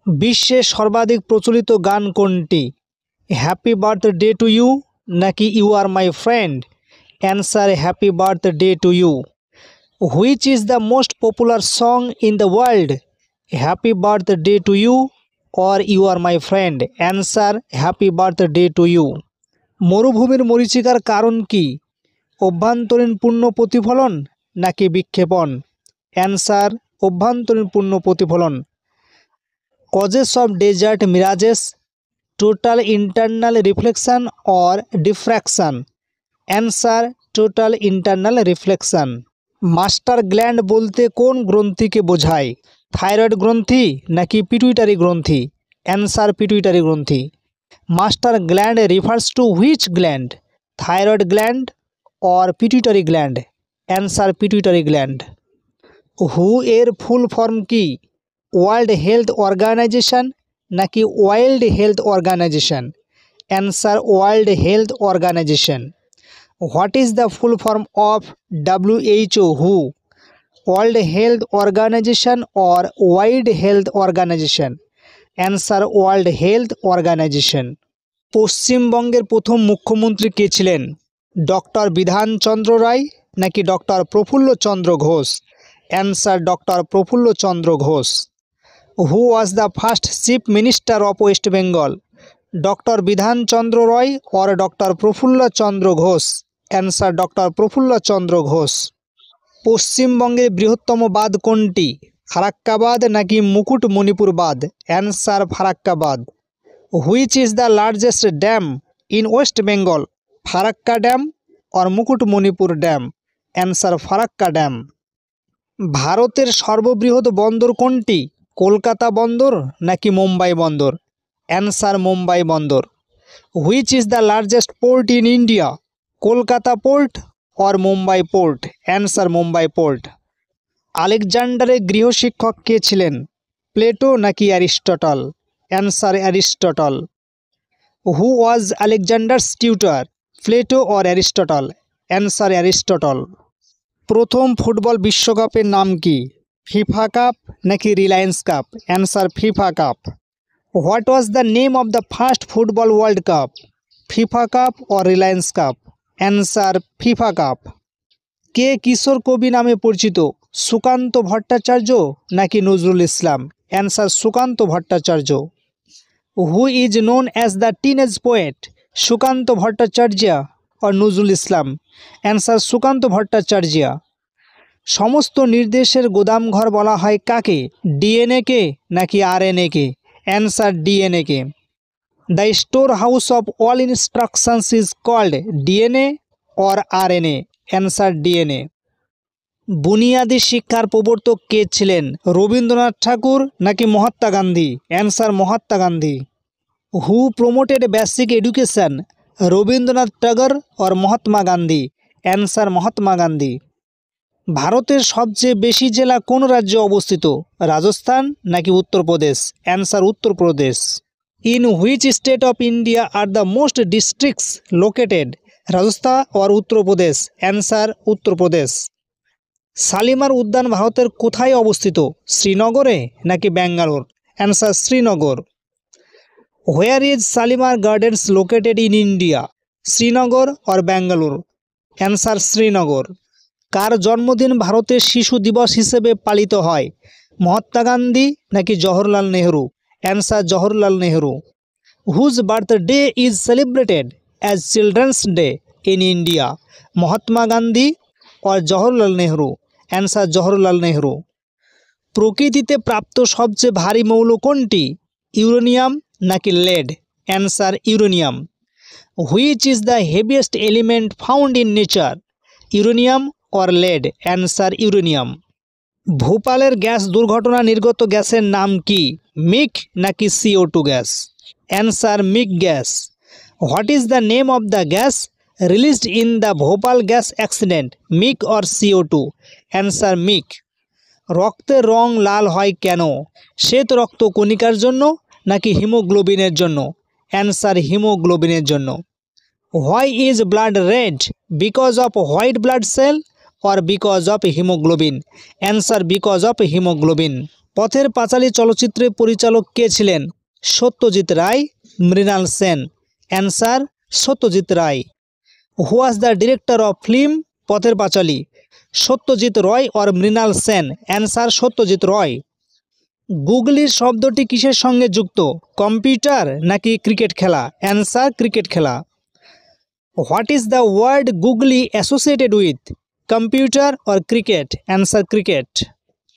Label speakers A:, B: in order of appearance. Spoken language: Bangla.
A: বিশ্বে সর্বাধিক প্রচলিত গান কোনটি? হ্যাপি বার্থডে টু ইউ নাকি you are my friend? Answer happy birthday to you. Which is the most popular song in the world? Happy birthday to you or you are my friend? Answer happy birthday to you. মরুভূমির মরীচিকার কারণ কি? অভ্যন্তরীণ পূর্ণ প্রতিফলন নাকি বিক্ষেপণ? অ্যান্সার অভ্যন্তরীণ পূর্ণ প্রতিফলন। Causes of desert mirages, total internal reflection or diffraction? Answer total internal reflection. Master gland বলতে কোন গ্রন্থিকে বোঝায়? থাইরয়েড গ্রন্থি নাকি পিটুইটারি গ্রন্থি? অ্যান্সার পিটুইটারি গ্রন্থি। Master gland refers to which gland? Thyroid gland or pituitary gland? Answer pituitary gland. হু এর ফুল ফর্ম কি? ওয়ার্ল্ড হেলথ অর্গানাইজেশন নাকি wild health organisation? Answer world health organisation. What is the full form of WHO? হু, world health organization or wild health organisation? Answer world health organization. পশ্চিমবঙ্গের প্রথম মুখ্যমন্ত্রী কে ছিলেন? ডক্টর বিধানচন্দ্র রায় নাকি doctor Prafulla Chandra Ghosh? Answer doctor Prafulla Chandra Ghosh. Who was the first chief minister of West Bengal? Doctor Bidhan Chandra Roy or doctor Prafulla Chandra Ghosh? Answer doctor Prafulla Chandra Ghosh. পশ্চিমবঙ্গের বৃহত্তম বাঁধ কোনটি? ফারাক্কা বাঁধ নাকি মুকুটমণিপুর বাঁধ? অ্যান্সার ফারাক্কা বাঁধ। Which is the largest dam in West Bengal? Farakka dam or Mukutmanipur dam? Answer Farakka dam. ভারতের সর্ববৃহৎ বন্দর কোনটি? কলকাতা বন্দর নাকি মুম্বাই বন্দর? অ্যান্সার মুম্বাই বন্দর। Which is the largest port in India? Kolkata port or Mumbai port? Answer Mumbai port. আলেকজান্ডারের গৃহশিক্ষক কে ছিলেন? প্লেটো নাকি Aristotle? Answer Aristotle. Who was Alexander's tutor? Plato or Aristotle? Answer Aristotle. প্রথম ফুটবল বিশ্বকাপের নাম কি? ফিফা কাপ নাকি Reliance cup? Answer FIFA cup. What was the name of the first football world cup? FIFA cup or Reliance cup? Answer FIFA cup. কে কিশোর কবি নামে পরিচিত? সুকান্ত ভট্টাচার্য নাকি Nazrul Islam? Answer Sukanta Bhattacharya. Who is known as the teenage poet? Sukanta Bhattacharya or Nazrul Islam? Answer Sukanta Bhattacharya. সমস্ত নির্দেশের গোদামঘর বলা হয় কাকে? DNA কে নাকি RNA কে? অ্যান্সার DNA কে। The store house of all instructions is called DNA or RNA? Answer DNA। বুনিয়াদী শিক্ষার প্রবর্তক কে ছিলেন? রবীন্দ্রনাথ ঠাকুর নাকি Mahatma Gandhi? Answer Mahatma Gandhi. Who promoted basic education? Rabindranath Tagore or Mahatma Gandhi? Answer Mahatma Gandhi. ভারতের সবচেয়ে বেশি জেলা কোন রাজ্যে অবস্থিত? রাজস্থান নাকি Uttar Pradesh? Answer Uttar Pradesh. In which state of India are the most districts located? Rajasthan or Uttar Pradesh? Answer Uttar Pradesh. Shalimar উদ্যান ভারতের কোথায় অবস্থিত? শ্রীনগরে নাকি Bangalore? Answer Srinagar. Where is Shalimar gardens located in India? Srinagar or Bangalore? Answer Srinagar. কার জন্মদিন ভারতের শিশু দিবস হিসেবে পালিত হয়? মহাত্মা গান্ধী নাকি Jawaharlal Nehru? Answer Jawaharlal Nehru. Whose birthday is celebrated as children's day in India? Mahatma Gandhi or Jawaharlal Nehru? Answer Jawaharlal Nehru. প্রকৃতিতে প্রাপ্ত সবচেয়ে ভারী মৌল কোনটি? ইউরেনিয়াম নাকি lead? Answer uranium. Which is the heaviest element found in nature? Uranium or lead? Answer uranium. ভোপালের গ্যাস দুর্ঘটনা নির্গত গ্যাসের নাম কি? মিক নাকি CO2 gas? Answer MIC gas. What is the name of the gas released in the Bhopal gas accident? MIC or CO2? Answer MIC. রক্তের রং লাল হয় কেন? শ্বেত রক্ত কণিকার জন্য নাকি হিমোগ্লোবিনের জন্য? অ্যান্সার হিমোগ্লোবিনের জন্য। Why is blood red? Because of white blood cell or because of haemoglobin? Answer because of haemoglobin. Pather Panchali চলচ্চিত্রের পরিচালক কে ছিলেন? Satyajit Ray, Mrinal Sen. Answer Satyajit Ray. Who was the director of film Pather Panchali? Satyajit Ray or Mrinal Sen? Answer Satyajit Ray. Googly শব্দটি কিসের সঙ্গে যুক্ত? কম্পিউটার নাকি ক্রিকেট খেলা? অ্যান্সার ক্রিকেট খেলা। What is the word googly associated with? Computer or cricket? Answer cricket.